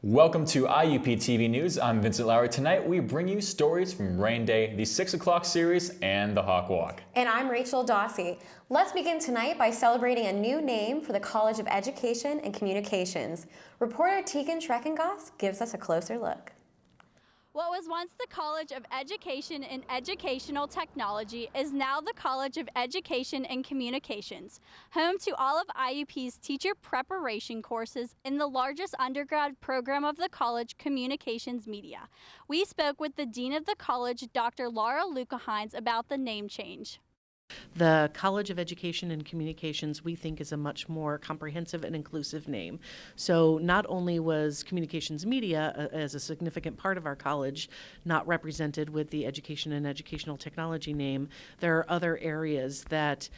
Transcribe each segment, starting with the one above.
Welcome to IUP TV News. I'm Vincent Lowry. Tonight we bring you stories from Rain Day, the 6 o'clock series, and the Hawk Walk. And I'm Rachel Dawsey. Let's begin tonight by celebrating a new name for the College of Education and Communications. Reporter Tegan Schreckengoss gives us a closer look. What was once the College of Education and Educational Technology is now the College of Education and Communications, home to all of IUP's teacher preparation courses in the largest undergrad program of the college, Communications Media. We spoke with the Dean of the college, Dr. Laura Luca-Hines, about the name change. The College of Education and Communications, we think, is a much more comprehensive and inclusive name. So not only was Communications Media, as a significant part of our college, not represented with the Education and Educational Technology name, there are other areas that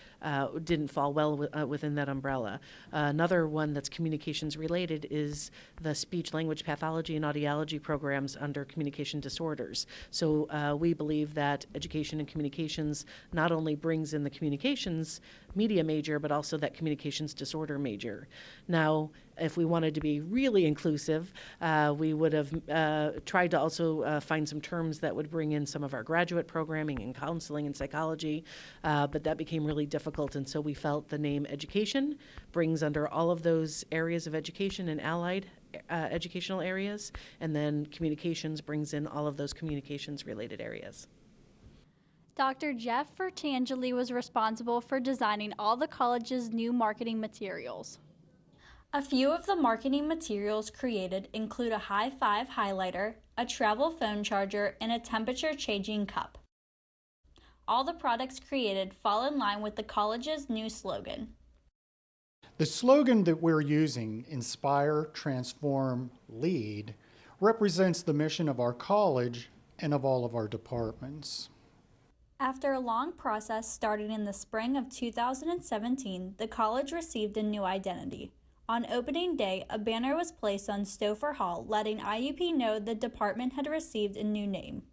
didn't fall well within that umbrella. Another one that's communications related is the speech language pathology and audiology programs under communication disorders. So we believe that education and communications not only brings in the communications media major, but also that communications disorder major. Now, if we wanted to be really inclusive, we would have tried to also find some terms that would bring in some of our graduate programming and counseling and psychology, but that became really difficult, and so we felt the name education brings under all of those areas of education and allied educational areas, and then communications brings in all of those communications related areas. Dr. Jeff Fertangeli was responsible for designing all the college's new marketing materials. A few of the marketing materials created include a high five highlighter, a travel phone charger, and a temperature-changing cup. All the products created fall in line with the college's new slogan. The slogan that we're using, Inspire, Transform, Lead, represents the mission of our college and of all of our departments. After a long process starting in the spring of 2017, the college received a new identity. On opening day, a banner was placed on Stouffer Hall letting IUP know the department had received a new name.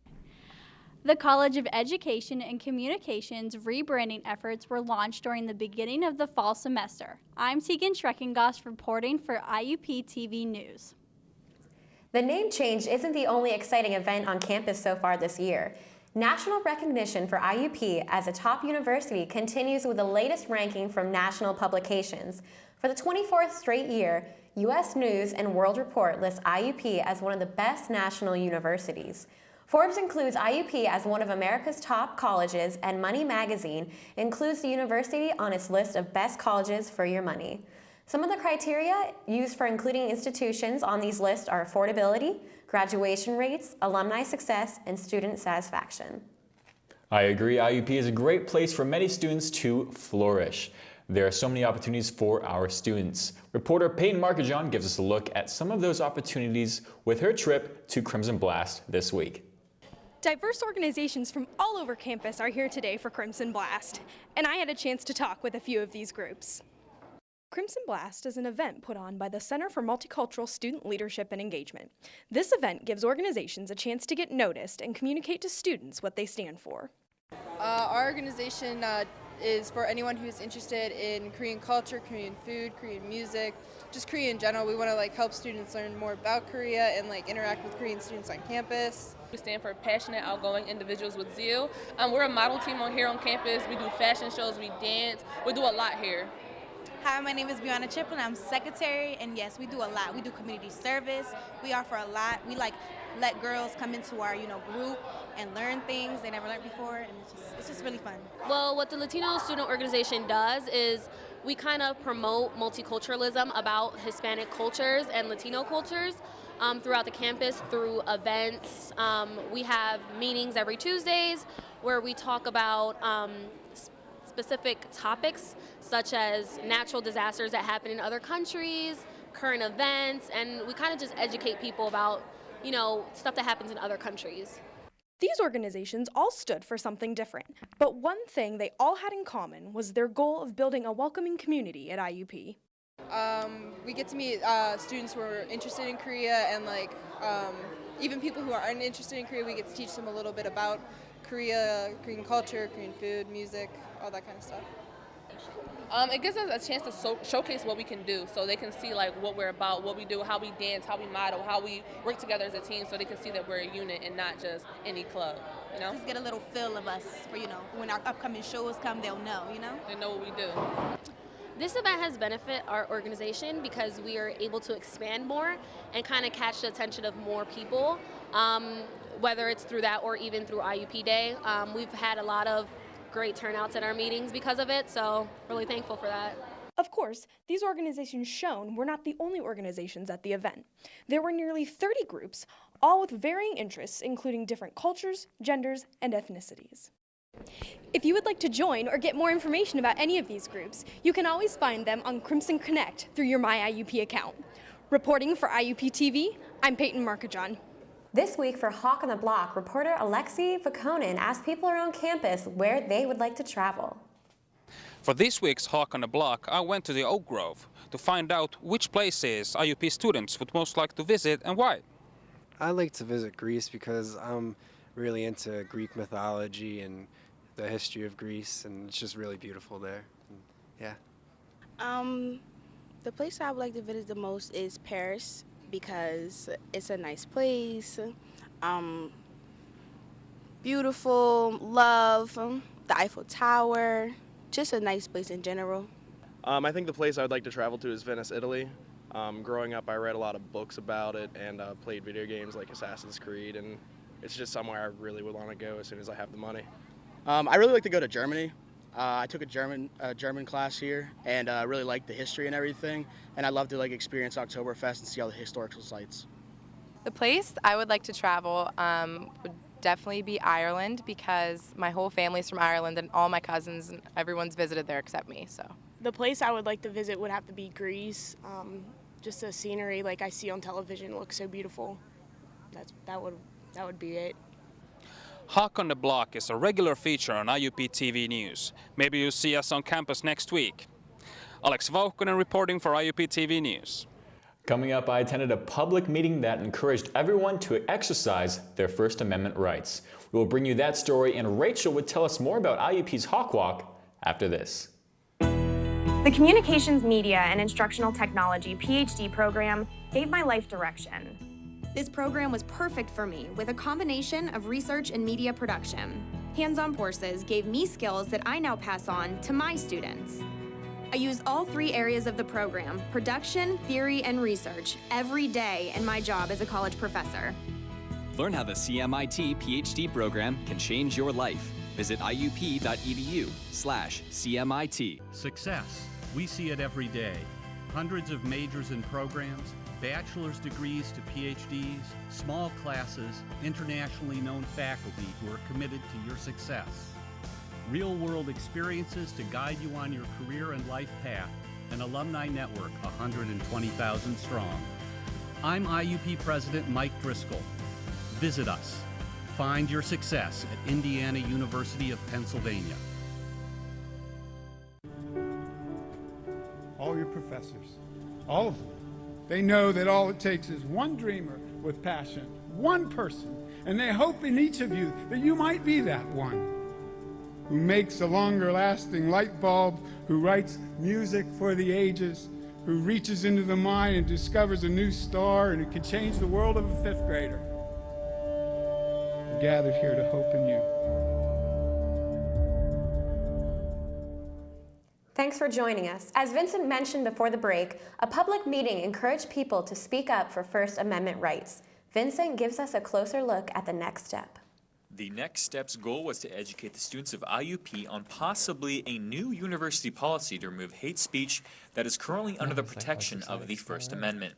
The College of Education and Communications rebranding efforts were launched during the beginning of the fall semester. I'm Tegan Schreckengoss reporting for IUP TV News. The name change isn't the only exciting event on campus so far this year. National recognition for IUP as a top university continues with the latest ranking from national publications. For the 24th straight year, U.S. News and World Report lists IUP as one of the best national universities. Forbes includes IUP as one of America's top colleges, and Money Magazine includes the university on its list of best colleges for your money. Some of the criteria used for including institutions on these lists are affordability, graduation rates, alumni success, and student satisfaction. I agree. IUP is a great place for many students to flourish. There are so many opportunities for our students. Reporter Peyton Marcajon gives us a look at some of those opportunities with her trip to Crimson Blast this week. Diverse organizations from all over campus are here today for Crimson Blast, and I had a chance to talk with a few of these groups. Crimson Blast is an event put on by the Center for Multicultural Student Leadership and Engagement. This event gives organizations a chance to get noticed and communicate to students what they stand for. Our organization is for anyone who's interested in Korean culture, Korean food, Korean music, just Korea in general. We want to help students learn more about Korea and interact with Korean students on campus. We stand for passionate, outgoing individuals with zeal. We're a model team here on campus. We do fashion shows, we dance, we do a lot here. Hi, my name is Brianna Chiplin. I'm secretary, and yes, we do a lot. We do community service. We offer a lot. We let girls come into our group and learn things they never learned before, and it's just really fun. Well, what the Latino Student Organization does is we kind of promote multiculturalism about Hispanic cultures and Latino cultures throughout the campus through events. We have meetings every Tuesdays where we talk about specific topics such as natural disasters that happen in other countries, current events, and we kind of just educate people about, stuff that happens in other countries. These organizations all stood for something different, but one thing they all had in common was their goal of building a welcoming community at IUP. We get to meet students who are interested in Korea, and even people who aren't interested in Korea, we get to teach them a little bit about Korea, Korean culture, Korean food, music, all that kind of stuff. It gives us a chance to showcase what we can do, so they can see like what we're about, what we do, how we dance, how we model, how we work together as a team, so they can see that we're a unit and not just any club, you know? Just get a little feel of us for, when our upcoming shows come, they'll know, They know what we do. This event has benefited our organization because we are able to expand more and kind of catch the attention of more people, whether it's through that or even through IUP Day. We've had a lot of great turnouts at our meetings because of it, so really thankful for that. Of course, these organizations shown were not the only organizations at the event. There were nearly 30 groups, all with varying interests, including different cultures, genders, and ethnicities. If you would like to join or get more information about any of these groups, you can always find them on Crimson Connect through your My IUP account. Reporting for IUP TV, I'm Peyton Markajon. This week for Hawk on the Block, reporter Alexi Vakonin asked people around campus where they would like to travel. For this week's Hawk on the Block, I went to the Oak Grove to find out which places IUP students would most like to visit and why. I like to visit Greece because I'm really into Greek mythology and the history of Greece, and it's just really beautiful there. Yeah. The place I would like to visit the most is Paris, because it's a nice place, beautiful, love, the Eiffel Tower, just a nice place in general. I think the place I would like to travel to is Venice, Italy. Growing up, I read a lot of books about it and played video games like Assassin's Creed, and it's just somewhere I really would want to go as soon as I have the money. I really like to go to Germany. I took a German class here, and really liked the history and everything. And I'd love to experience Oktoberfest and see all the historical sites. The place I would like to travel would definitely be Ireland, because my whole family's from Ireland and all my cousins and everyone's visited there except me. So the place I would like to visit would have to be Greece. Just the scenery like I see on television looks so beautiful. That would be it. Hawk on the Block is a regular feature on IUP TV News. Maybe you'll see us on campus next week. Alex Vakonin reporting for IUP TV News. Coming up, I attended a public meeting that encouraged everyone to exercise their First Amendment rights. We will bring you that story, and Rachel would tell us more about IUP's Hawk Walk after this. The Communications, Media, and Instructional Technology PhD program gave my life direction. This program was perfect for me, with a combination of research and media production. Hands-on courses gave me skills that I now pass on to my students. I use all three areas of the program, production, theory, and research, every day in my job as a college professor. Learn how the CMIT PhD program can change your life. Visit iup.edu/CMIT. Success. We see it every day. Hundreds of majors and programs, bachelor's degrees to PhDs, small classes, internationally known faculty who are committed to your success. Real-world experiences to guide you on your career and life path. An alumni network 120,000 strong. I'm IUP President Mike Driscoll. Visit us. Find your success at Indiana University of Pennsylvania. All your professors, all of them, they know that all it takes is one dreamer with passion, one person, and they hope in each of you that you might be that one who makes a longer-lasting light bulb, who writes music for the ages, who reaches into the mind and discovers a new star, and who can change the world of a fifth grader. We're gathered here to hope in you. Thanks for joining us. As Vincent mentioned before the break, a public meeting encouraged people to speak up for First Amendment rights. Vincent gives us a closer look at the next step. The next step's goal was to educate the students of IUP on possibly a new university policy to remove hate speech that is currently under the protection of the First Amendment.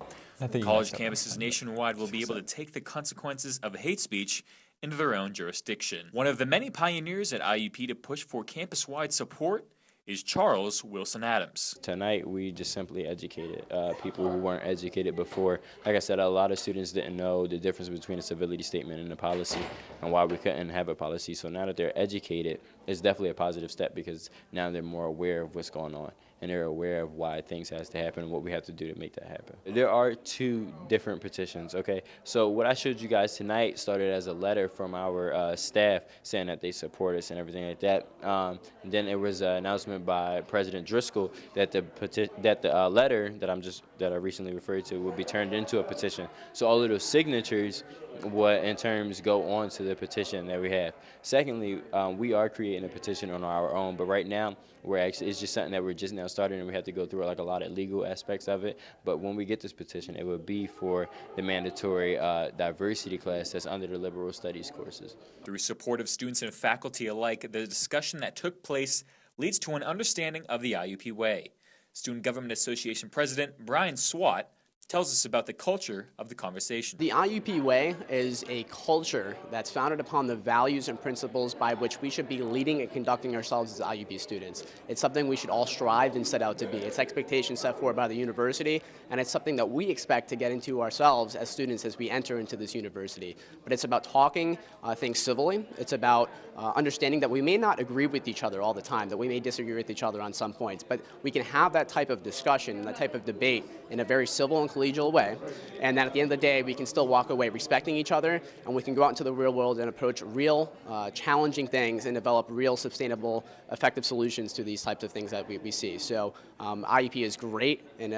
College campuses nationwide will be able to take the consequences of hate speech into their own jurisdiction. One of the many pioneers at IUP to push for campus-wide support is Charles Wilson Adams. Tonight we just simply educated people who weren't educated before. Like I said, a lot of students didn't know the difference between a civility statement and a policy and why we couldn't have a policy. So now that they're educated, it's definitely a positive step because now they're more aware of what's going on and they're aware of why things has to happen and what we have to do to make that happen. There are 2 different petitions, okay? So what I showed you guys tonight started as a letter from our staff saying that they support us and everything like that. And then it was an announcement by President Driscoll that the letter that I recently referred to would be turned into a petition. So all of those signatures would in terms go on to the petition that we have. Secondly, we are creating a petition on our own, but right now it's just something that we're just now starting, and we have to go through like a lot of legal aspects of it. But when we get this petition, it would be for the mandatory diversity class that's under the liberal studies courses. Through support of students and faculty alike, the discussion that took place leads to an understanding of the IUP way. Student Government Association President Brian Swat tells us about the culture of the conversation. The IUP way is a culture that's founded upon the values and principles by which we should be leading and conducting ourselves as IUP students. It's something we should all strive and set out to be. It's expectations set forward by the university, and it's something that we expect to get into ourselves as students as we enter into this university. But it's about talking things civilly. It's about understanding that we may not agree with each other all the time, that we may disagree with each other on some points, but we can have that type of discussion, that type of debate in a very civil and collegial way, and then at the end of the day we can still walk away respecting each other, and we can go out into the real world and approach real challenging things and develop real sustainable effective solutions to these types of things that we see. So IUP is great in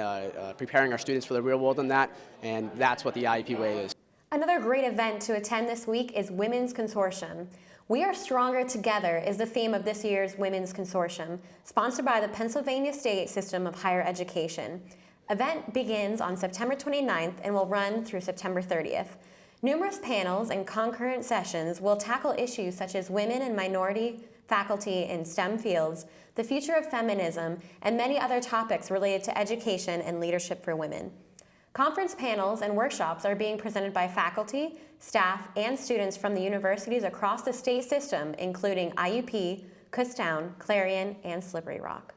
preparing our students for the real world in that, and that's what the IUP way is. Another great event to attend this week is Women's Consortium. We Are Stronger Together is the theme of this year's Women's Consortium, sponsored by the Pennsylvania State System of Higher Education. Event begins on September 29th and will run through September 30th. Numerous panels and concurrent sessions will tackle issues such as women and minority faculty in STEM fields, the future of feminism, and many other topics related to education and leadership for women. Conference panels and workshops are being presented by faculty, staff, and students from the universities across the state system, including IUP, Kutztown, Clarion, and Slippery Rock.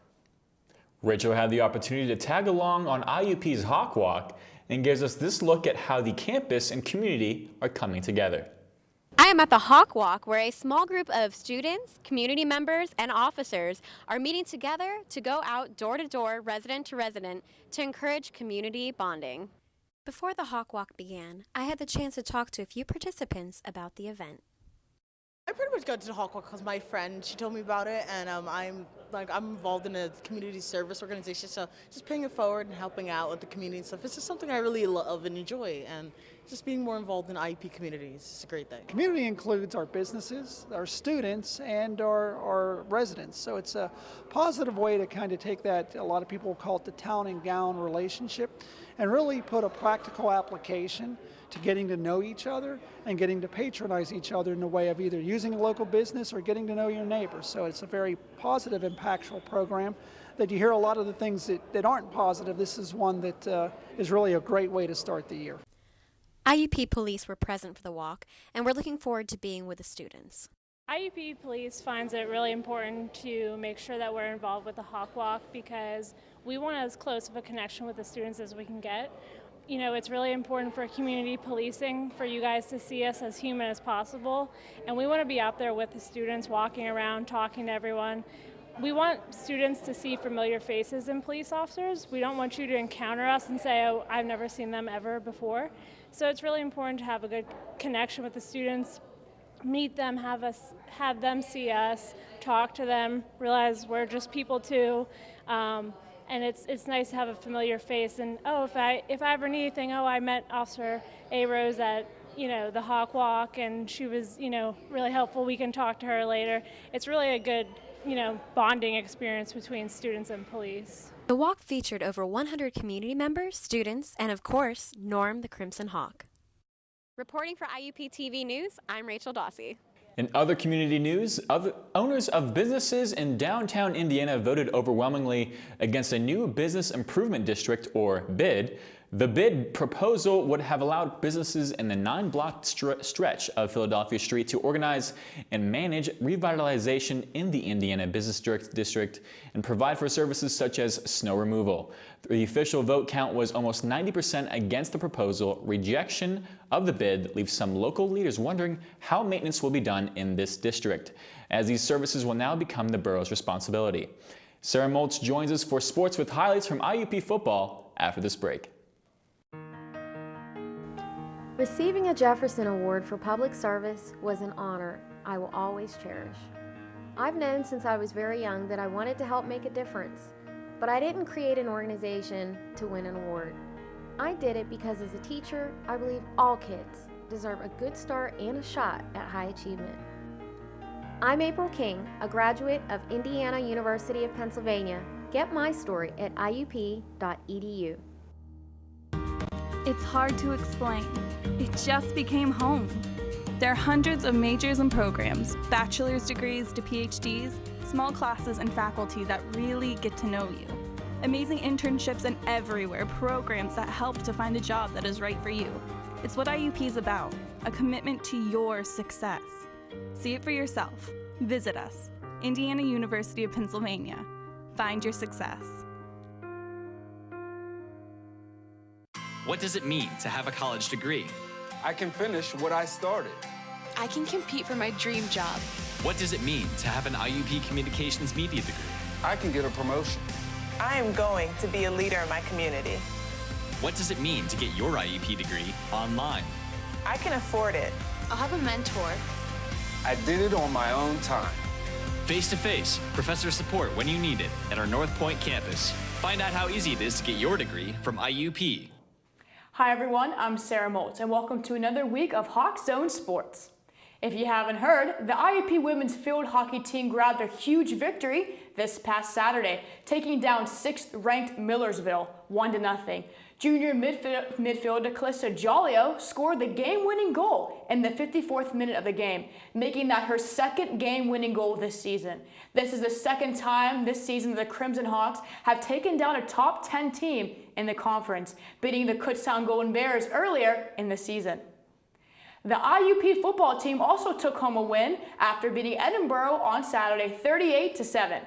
Rachel had the opportunity to tag along on IUP's Hawk Walk and gives us this look at how the campus and community are coming together. I am at the Hawk Walk, where a small group of students, community members, and officers are meeting together to go out door to door, resident to resident, to encourage community bonding. Before the Hawk Walk began, I had the chance to talk to a few participants about the event. I pretty much got to the Hawk Walk because my friend, she told me about it, and I'm involved in a community service organization, so just paying it forward and helping out with the community and stuff, it's just something I really love and enjoy, and just being more involved in IUP communities is a great thing. Community includes our businesses, our students, and our residents, so it's a positive way to kind of take that, a lot of people call it the town and gown relationship, and really put a practical application to getting to know each other and getting to patronize each other in the way of either using a local business or getting to know your neighbors. So it's a very positive, impactful program that you hear a lot of the things that aren't positive. This is one that is really a great way to start the year. IUP police were present for the walk, and we're looking forward to being with the students. IUP police finds it really important to make sure that we're involved with the Hawk Walk because we want as close of a connection with the students as we can get. You know, it's really important for community policing for you guys to see us as human as possible, and we want to be out there with the students, walking around, talking to everyone. We want students to see familiar faces in police officers. We don't want you to encounter us and say, oh, I've never seen them ever before. So it's really important to have a good connection with the students, meet them, have them see us, talk to them, realize we're just people too. And it's nice to have a familiar face. And oh, if I ever need anything, oh, I met Officer A. Rose at the Hawk Walk, and she was really helpful. We can talk to her later. It's really a good bonding experience between students and police. The walk featured over 100 community members, students, and of course, Norm the Crimson Hawk. Reporting for IUP TV News, I'm Rachel Dawsey. In other community news, owners of businesses in downtown Indiana voted overwhelmingly against a new business improvement district, or BID. The BID proposal would have allowed businesses in the 9-block stretch of Philadelphia Street to organize and manage revitalization in the Indiana Business District and provide for services such as snow removal. The official vote count was almost 90% against the proposal. Rejection of the BID leaves some local leaders wondering how maintenance will be done in this district, as these services will now become the borough's responsibility. Sarah Moltz joins us for sports with highlights from IUP football after this break. Receiving a Jefferson Award for public service was an honor I will always cherish. I've known since I was very young that I wanted to help make a difference, but I didn't create an organization to win an award. I did it because as a teacher, I believe all kids deserve a good start and a shot at high achievement. I'm April King, a graduate of Indiana University of Pennsylvania. Get my story at iup.edu. It's hard to explain. It just became home. There are hundreds of majors and programs, bachelor's degrees to PhDs, small classes and faculty that really get to know you. Amazing internships and everywhere, programs that help to find a job that is right for you. It's what IUP is about, a commitment to your success. See it for yourself. Visit us, Indiana University of Pennsylvania. Find your success. What does it mean to have a college degree? I can finish what I started. I can compete for my dream job. What does it mean to have an IUP Communications Media degree? I can get a promotion. I am going to be a leader in my community. What does it mean to get your IUP degree online? I can afford it. I'll have a mentor. I did it on my own time. Face-to-face, professor support when you need it at our North Point campus. Find out how easy it is to get your degree from IUP. Hi everyone, I'm Sarah Moltz and welcome to another week of Hawk Zone Sports. If you haven't heard, the IUP women's field hockey team grabbed a huge victory this past Saturday, taking down 6th-ranked Millersville 1-0. Junior midfielder Calista Jollio scored the game-winning goal in the 54th minute of the game, making that her second game-winning goal this season. This is the second time this season the Crimson Hawks have taken down a top 10 team in the conference, beating the Kutztown Golden Bears earlier in the season. The IUP football team also took home a win after beating Edinburgh on Saturday 38-7.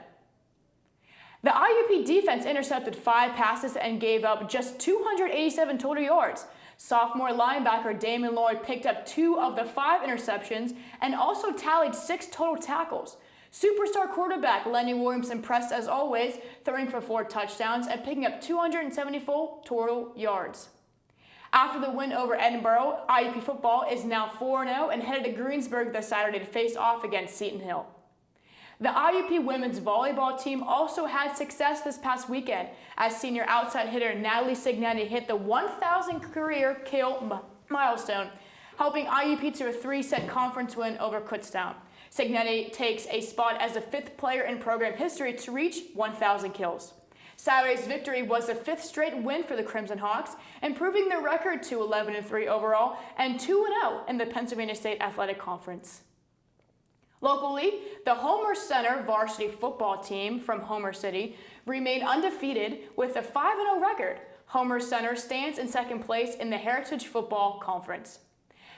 The IUP defense intercepted 5 passes and gave up just 287 total yards. Sophomore linebacker Damon Lloyd picked up 2 of the 5 interceptions and also tallied 6 total tackles. Superstar quarterback Lenny Williams impressed as always, throwing for 4 touchdowns and picking up 274 total yards. After the win over Edinburgh, IUP football is now 4-0 and headed to Greensburg this Saturday to face off against Seton Hill. The IUP women's volleyball team also had success this past weekend as senior outside hitter Natalie Signetti hit the 1,000 career kill milestone, helping IUP to a 3-set conference win over Kutztown. Signetti takes a spot as the 5th player in program history to reach 1,000 kills. Saturday's victory was the 5th straight win for the Crimson Hawks, improving their record to 11-3 overall and 2-0 in the Pennsylvania State Athletic Conference. Locally, the Homer Center varsity football team from Homer City remained undefeated with a 5-0 record. Homer Center stands in 2nd place in the Heritage Football Conference.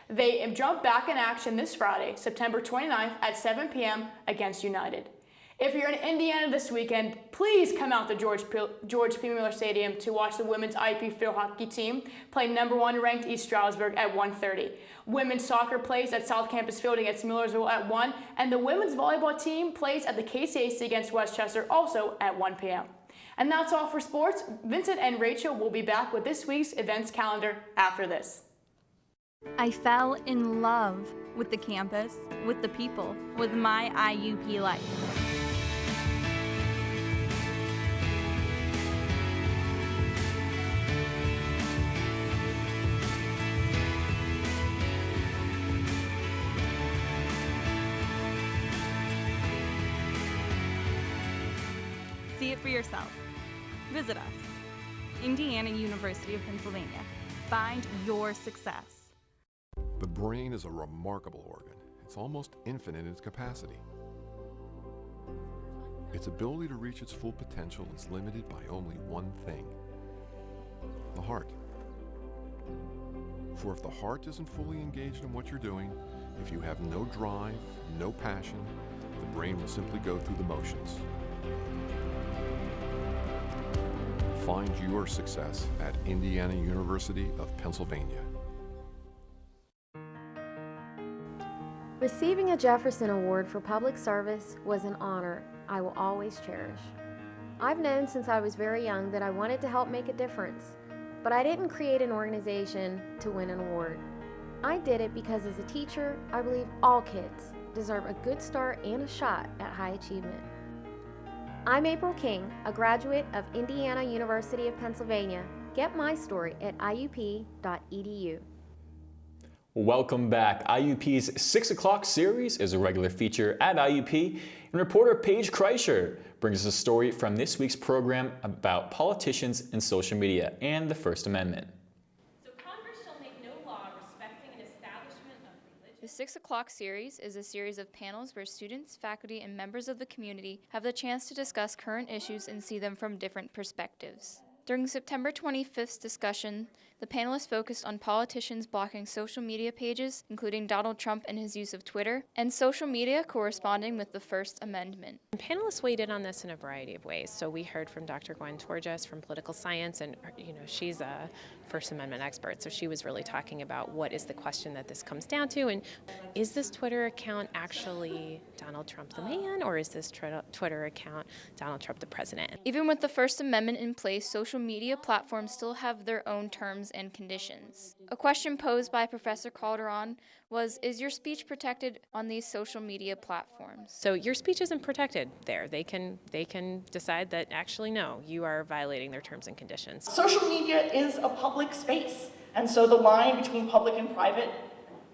They jump back in action this Friday, September 29th at 7 p.m. against United. If you're in Indiana this weekend, please come out to George P. Miller Stadium to watch the women's IUP field hockey team play #1 ranked East Stroudsburg at 1:30. Women's soccer plays at South Campus Field against Millersville at 1, and the women's volleyball team plays at the KCAC against Westchester also at 1 p.m. And that's all for sports. Vincent and Rachel will be back with this week's events calendar after this. I fell in love with the campus, with the people, with my IUP life. See it for yourself. Visit us, Indiana University of Pennsylvania. Find your success. The brain is a remarkable organ. It's almost infinite in its capacity. Its ability to reach its full potential is limited by only one thing: the heart. For if the heart isn't fully engaged in what you're doing, if you have no drive, no passion, the brain will simply go through the motions. Find your success at Indiana University of Pennsylvania. Receiving a Jefferson Award for public service was an honor I will always cherish. I've known since I was very young that I wanted to help make a difference, but I didn't create an organization to win an award. I did it because as a teacher, I believe all kids deserve a good start and a shot at high achievement. I'm April King, a graduate of Indiana University of Pennsylvania. Get my story at iup.edu. Welcome back. IUP's 6 o'clock series is a regular feature at IUP, and reporter Paige Kreischer brings us a story from this week's program about politicians and social media and the First Amendment. So Congress shall make no law respecting an establishment of religion. The 6 o'clock series is a series of panels where students, faculty, and members of the community have the chance to discuss current issues and see them from different perspectives. During September 25th's discussion, the panelists focused on politicians blocking social media pages, including Donald Trump and his use of Twitter, and social media corresponding with the First Amendment. Panelists weighed in on this in a variety of ways. So we heard from Dr. Gwen Torges from political science, and she's a First Amendment expert, so she was really talking about what is the question that this comes down to, and is this Twitter account actually Donald Trump the man, or is this Twitter account Donald Trump the president? Even with the First Amendment in place, social media platforms still have their own terms and conditions. A question posed by Professor Calderon was, is your speech protected on these social media platforms? So your speech isn't protected there. They can decide that actually no, you are violating their terms and conditions. Social media is a public space, and so the line between public and private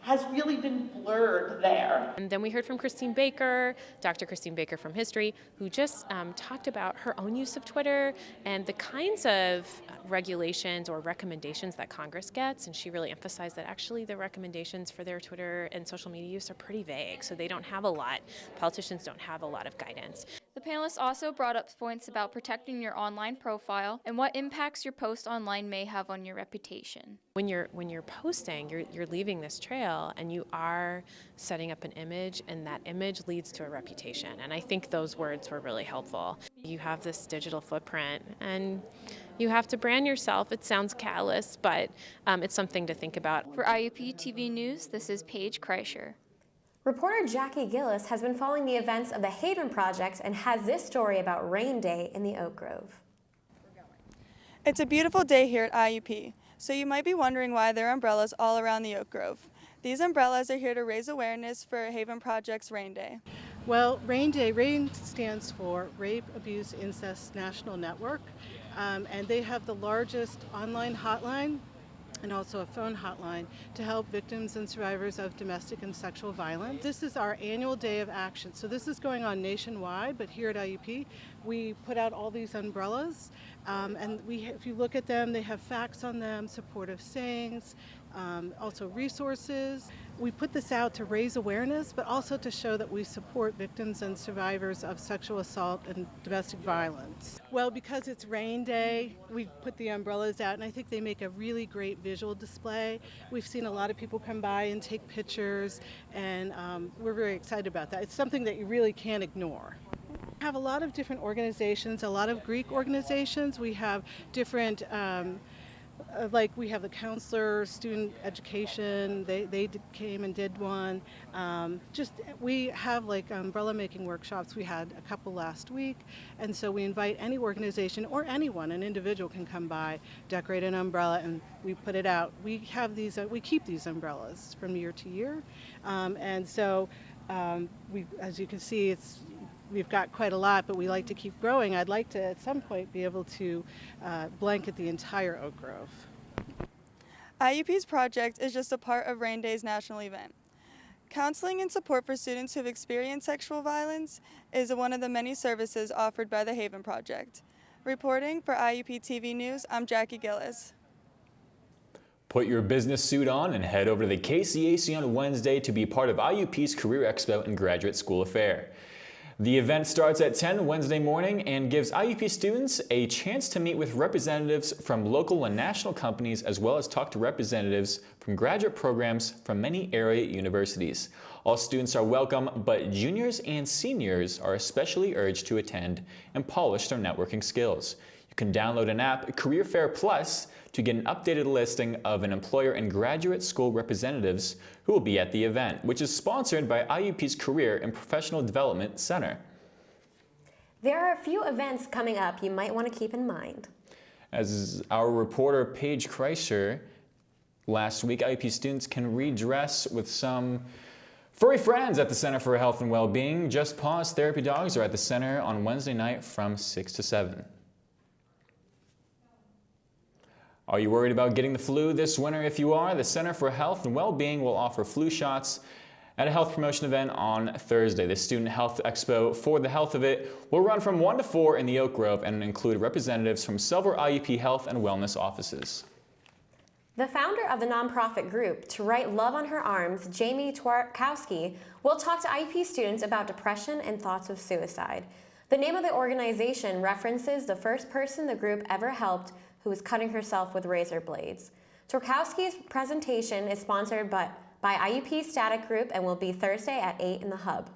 has really been blurred there. And then we heard from Christine Baker, Dr. Christine Baker from History, who just talked about her own use of Twitter and the kinds of regulations or recommendations that Congress gets, and she really emphasized that actually the recommendations for their Twitter and social media use are pretty vague, so they don't have a lot, politicians don't have a lot of guidance. The panelists also brought up points about protecting your online profile and what impacts your post online may have on your reputation. When you're posting, you're leaving this trail, and you are setting up an image, and that image leads to a reputation. And I think those words were really helpful. You have this digital footprint, and you have to brand yourself. It sounds callous, but it's something to think about. For IUP TV News, this is Paige Kreischer. Reporter Jackie Gillis has been following the events of the Haven Project and has this story about Rain Day in the Oak Grove. It's a beautiful day here at IUP, so you might be wondering why there are umbrellas all around the Oak Grove. These umbrellas are here to raise awareness for Haven Project's Rain Day. Well, Rain Day, RAIN stands for Rape, Abuse, Incest National Network, and they have the largest online hotline and also a phone hotline to help victims and survivors of domestic and sexual violence. This is our annual day of action. So this is going on nationwide, but here at IUP, we put out all these umbrellas, and if you look at them, they have facts on them, supportive sayings, also resources. We put this out to raise awareness, but also to show that we support victims and survivors of sexual assault and domestic violence. Well, because it's Rain Day, we put the umbrellas out, and I think they make a really great visual display. We've seen a lot of people come by and take pictures, and we're very excited about that. It's something that you really can't ignore. We have a lot of different organizations, a lot of Greek organizations. We have different like we have the counselor, student education, they came and did one. We have like umbrella making workshops. We had a couple last week, and so we invite any organization or anyone, an individual can come by, decorate an umbrella, and we put it out. We have these, we keep these umbrellas from year to year, and so as you can see, we've got quite a lot, but we like to keep growing. I'd like to, at some point, be able to blanket the entire Oak Grove. IUP's project is just a part of Rain Day's national event. Counseling and support for students who have experienced sexual violence is one of the many services offered by the Haven Project. Reporting for IUP TV News, I'm Jackie Gillis. Put your business suit on and head over to the KCAC on Wednesday to be part of IUP's Career Expo and Graduate School Affair. The event starts at 10 Wednesday morning and gives IUP students a chance to meet with representatives from local and national companies, as well as talk to representatives from graduate programs from many area universities. All students are welcome, but juniors and seniors are especially urged to attend and polish their networking skills. You can download an app, Career Fair Plus, to get an updated listing of an employer and graduate school representatives who will be at the event, which is sponsored by IUP's Career and Professional Development Center. There are a few events coming up you might want to keep in mind. As our reporter Paige Kreischer, last week IUP students can redress with some furry friends at the Center for Health and Well-Being. Just Paws therapy dogs are at the center on Wednesday night from 6 to 7. Are you worried about getting the flu this winter? If you are, the Center for Health and Well-Being will offer flu shots at a health promotion event on Thursday. The Student Health Expo For the Health of It will run from 1 to 4 in the Oak Grove and include representatives from several IUP health and wellness offices. The founder of the nonprofit group To Write Love on Her Arms, Jamie Twarkowski, will talk to IUP students about depression and thoughts of suicide. The name of the organization references the first person the group ever helped who was cutting herself with razor blades. Twarkowski's presentation is sponsored by IUP Static Group and will be Thursday at 8 in the Hub.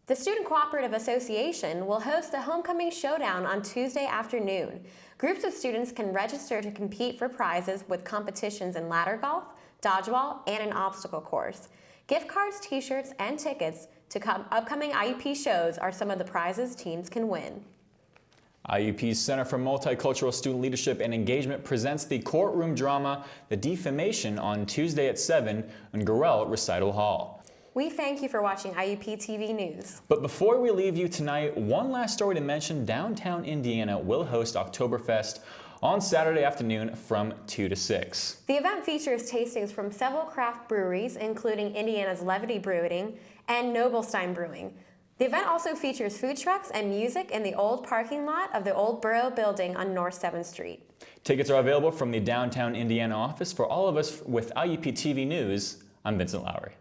The Student Cooperative Association will host the Homecoming Showdown on Tuesday afternoon. Groups of students can register to compete for prizes with competitions in ladder golf, dodgeball, and an obstacle course. Gift cards, t-shirts, and tickets to upcoming IUP shows are some of the prizes teams can win. IUP's Center for Multicultural Student Leadership and Engagement presents the courtroom drama, The Defamation, on Tuesday at 7 in Gorell Recital Hall. We thank you for watching IUP TV News. But before we leave you tonight, one last story to mention. Downtown Indiana will host Oktoberfest on Saturday afternoon from 2 to 6. The event features tastings from several craft breweries, including Indiana's Levity Brewing and Noblestein Brewing. The event also features food trucks and music in the old parking lot of the Old Borough Building on North 7th Street. Tickets are available from the Downtown Indiana office. For all of us with IUP TV News, I'm Vincent Lowry.